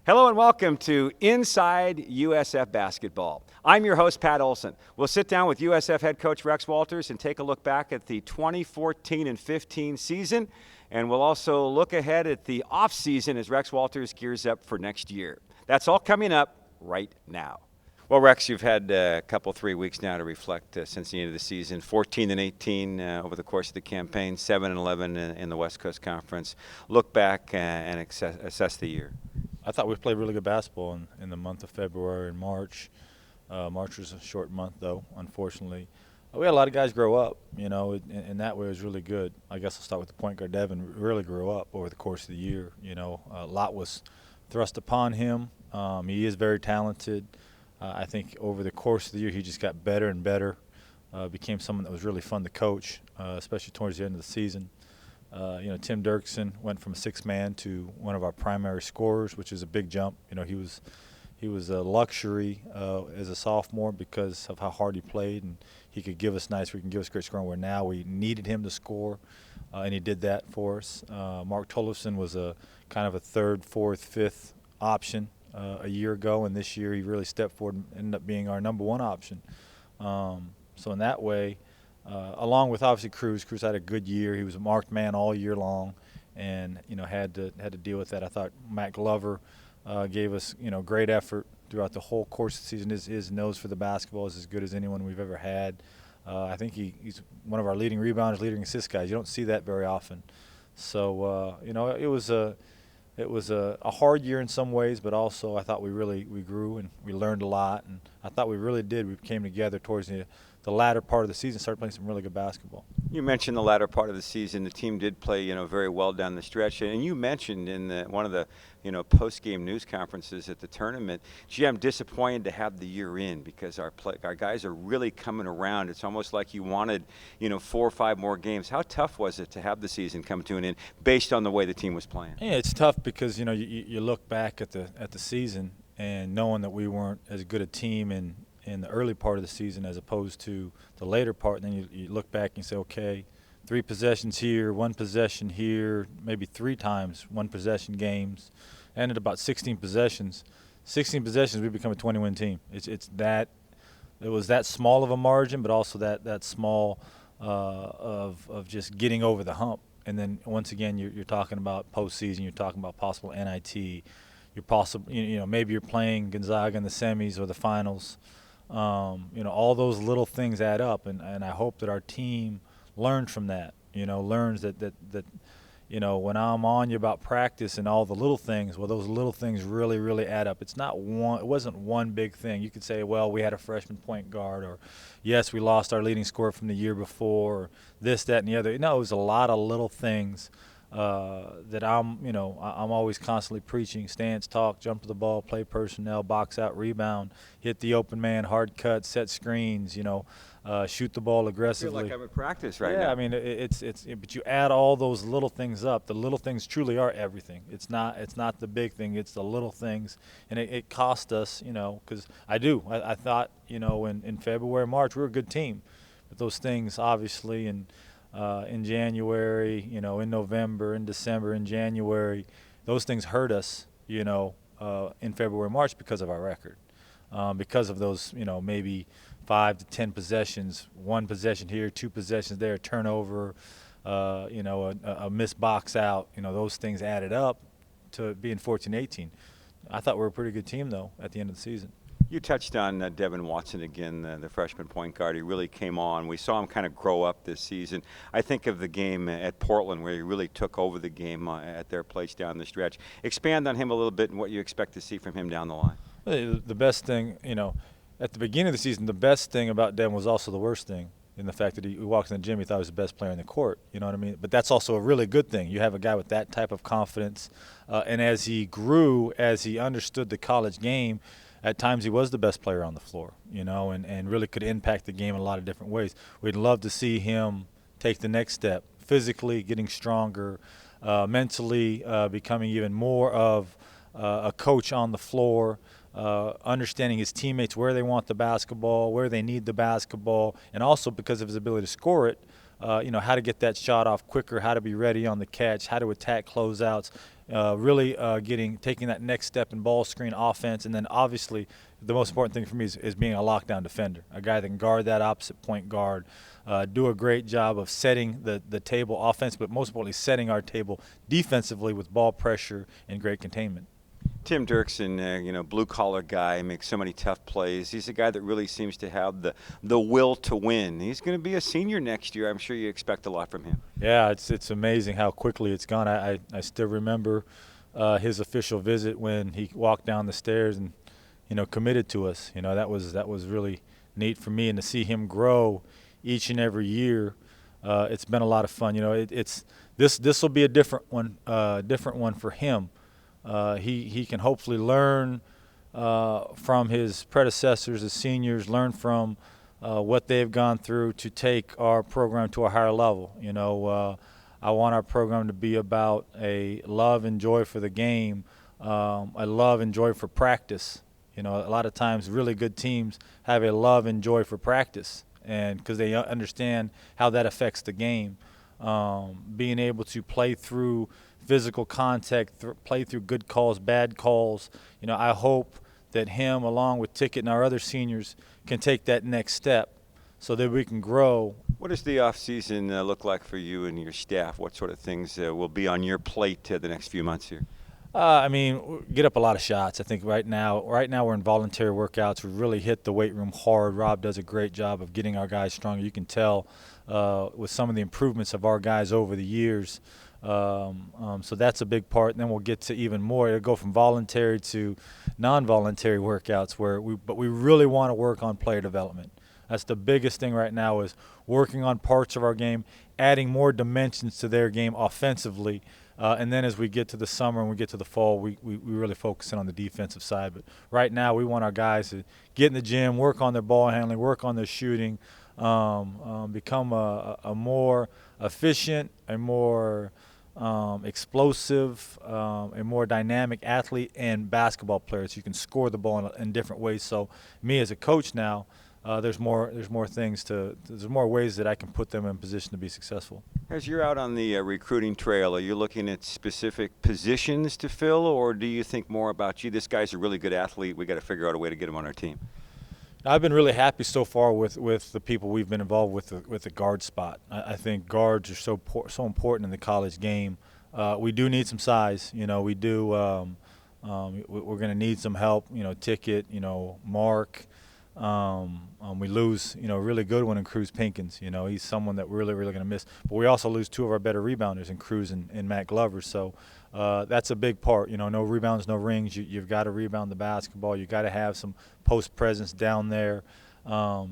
Hello and welcome to Inside USF Basketball. I'm your host, Pat Olson. We'll sit down with USF head coach Rex Walters and take a look back at the 2014 and 15 season, and we'll also look ahead at the offseason as Rex Walters gears up for next year. That's all coming up right now. Well, Rex, you've had a couple, 3 weeks now to reflect since the end of the season. 14 and 18 over the course of the campaign, 7 and 11 in the West Coast Conference. Look back and assess the year. I thought we played really good basketball in the month of February and March. March was a short month, though, unfortunately. We had a lot of guys grow up, in that way it was really good. I guess I'll start with the point guard. Devin really grew up over the course of the year. A lot was thrust upon him. He is very talented. I think over the course of the year he just got better and better, became someone that was really fun to coach, especially towards the end of the season. Tim Derksen went from a six-man to one of our primary scorers, which is a big jump. He was a luxury as a sophomore because of how hard he played, and he could give us great scoring, where now we needed him to score, and he did that for us. Mark Tollefson was a kind of a third, fourth, fifth option a year ago, and this year he really stepped forward and ended up being our number one option. So in that way, along with obviously Cruz had a good year. He was a marked man all year long, and had to deal with that. I thought Matt Glover gave us great effort throughout the whole course of the season. His nose for the basketball is as good as anyone we've ever had. I think he's one of our leading rebounders, leading assist guys. You don't see that very often. So it was a hard year in some ways, but also I thought we grew and we learned a lot, and I thought we really did. We came together towards the latter part of the season, started playing some really good basketball. You mentioned the latter part of the season. The team did play, very well down the stretch. And you mentioned in one of the, post-game news conferences at the tournament, gee, I'm disappointed to have the year in because our guys are really coming around. It's almost like you wanted, 4 or 5 more games. How tough was it to have the season come to an end based on the way the team was playing? Yeah, it's tough because, you look back at the season and knowing that we weren't as good a team in the early part of the season as opposed to the later part, and then you look back and you say, okay, 3 possessions here, 1 possession here, maybe 3 times 1 possession games, and at about 16 possessions. 16 possessions, we become a 20-win team. It was that small of a margin, but also that small of just getting over the hump. And then once again, you're talking about postseason, you're talking about possible NIT, maybe you're playing Gonzaga in the semis or the finals. All those little things add up, and I hope that our team learns from that. Learns that when I'm on you about practice and all the little things, well, those little things really, really add up. It wasn't one big thing. You could say, well, we had a freshman point guard, or yes, we lost our leading scorer from the year before, or this, that, and the other. No, it was a lot of little things that I'm always constantly preaching: stance, talk, jump to the ball, play personnel, box out, rebound, hit the open man, hard cut, set screens, shoot the ball aggressively. I feel like I'm in practice right now. Yeah, I mean, but you add all those little things up. The little things truly are everything. It's not the big thing. It's the little things, and it cost us, because I thought, in February, March, we were a good team, but those things obviously in January, in November, in December, in January, those things hurt us, in February, March because of our record, because of those, maybe 5 to 10 possessions, 1 possession here, 2 possessions there, turnover, a missed box out. Those things added up to being 14-18. I thought we were a pretty good team, though, at the end of the season. You touched on Devin Watson again, the freshman point guard. He really came on. We saw him kind of grow up this season. I think of the game at Portland where he really took over the game at their place down the stretch. Expand on him a little bit and what you expect to see from him down the line. The best thing, at the beginning of the season, the best thing about Devin was also the worst thing, in the fact that he walked in the gym, he thought he was the best player in the court. You know what I mean? But that's also a really good thing. You have a guy with that type of confidence, and as he grew, as he understood the college game, at times he was the best player on the floor, and really could impact the game in a lot of different ways. We'd love to see him take the next step, physically getting stronger, mentally becoming even more of a coach on the floor, understanding his teammates, where they want the basketball, where they need the basketball, and also because of his ability to score it, how to get that shot off quicker, how to be ready on the catch, how to attack closeouts, really taking that next step in ball screen offense. And then obviously the most important thing for me is being a lockdown defender, a guy that can guard that opposite point guard, do a great job of setting the table offense, but most importantly setting our table defensively with ball pressure and great containment. Tim Derksen, blue-collar guy, makes so many tough plays. He's a guy that really seems to have the will to win. He's going to be a senior next year. I'm sure you expect a lot from him. Yeah, it's amazing how quickly it's gone. I still remember his official visit when he walked down the stairs and, committed to us. That was really neat for me, and to see him grow each and every year, it's been a lot of fun. This will be a different one for him. He can hopefully learn from his predecessors, the seniors, learn from what they've gone through to take our program to a higher level. I want our program to be about a love and joy for the game, a love and joy for practice. A lot of times really good teams have a love and joy for practice, and because they understand how that affects the game. Being able to play through physical contact, play through good calls, bad calls. I hope that him, along with Ticket and our other seniors, can take that next step so that we can grow. What does the offseason look like for you and your staff? What sort of things will be on your plate the next few months here? Get up a lot of shots. I think right now we're in voluntary workouts. We really hit the weight room hard. Rob does a great job of getting our guys stronger. You can tell with some of the improvements of our guys over the years. So that's a big part. And then we'll get to even more. It'll go from voluntary to non-voluntary workouts but we really want to work on player development. That's the biggest thing right now, is working on parts of our game, adding more dimensions to their game offensively. And then as we get to the summer and we get to the fall, we really focus in on the defensive side. But right now we want our guys to get in the gym, work on their ball handling, work on their shooting, become a more efficient, a more explosive, a more dynamic athlete and basketball players. You can score the ball in different ways. So me as a coach now, there's more ways that I can put them in position to be successful. As you're out on the recruiting trail, are you looking at specific positions to fill, or do you think more about, this guy's a really good athlete, we got to figure out a way to get him on our team? I've been really happy so far with the people we've been involved with the guard spot. I think guards are so important in the college game. We do need some size. We do. We're going to need some help. Ticket. Mark. We lose, a really good one in Cruz Pinkins. He's someone that we're really going to miss. But we also lose two of our better rebounders in Cruz and Matt Glover. So that's a big part. No rebounds, no rings. You've got to rebound the basketball. You've got to have some post presence down there. We're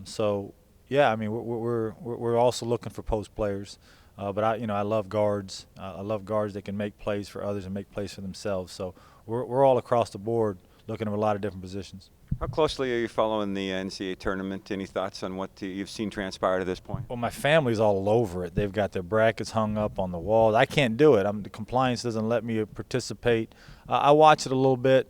also looking for post players. But I love guards. I love guards that can make plays for others and make plays for themselves. So we're all across the board looking at a lot of different positions. How closely are you following the NCAA Tournament? Any thoughts on what you've seen transpire to this point? Well, my family's all over it. They've got their brackets hung up on the walls. I can't do it. The compliance doesn't let me participate. I watch it a little bit,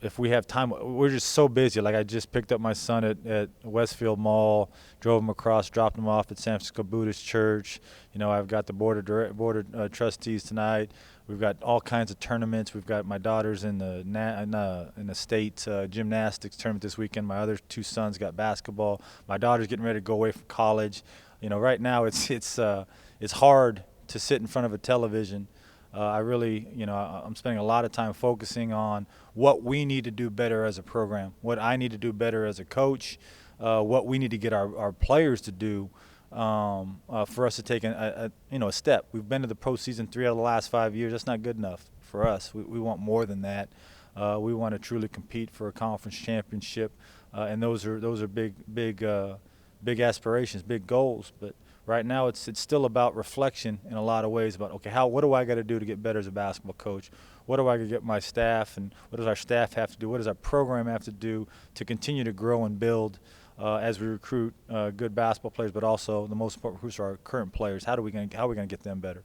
if we have time. We're just so busy. Like, I just picked up my son at Westfield Mall, drove him across, dropped him off at San Francisco Buddhist Church. I've got the board of trustees tonight. We've got all kinds of tournaments. We've got my daughters in the state gymnastics tournament this weekend. My other two sons got basketball. My daughter's getting ready to go away from college. Right now it's hard to sit in front of a television. I'm spending a lot of time focusing on what we need to do better as a program, what I need to do better as a coach, what we need to get our players to do for us to take a step. We've been to the postseason 3 out of the last 5 years. That's not good enough for us. We want more than that. We want to truly compete for a conference championship, and those are big aspirations, big goals. But right now it's still about reflection in a lot of ways about, okay, what do I got to do to get better as a basketball coach? What do I got to get my staff, and what does our staff have to do? What does our program have to do to continue to grow and build as we recruit good basketball players, but also the most important recruits are our current players. How are we going to get them better?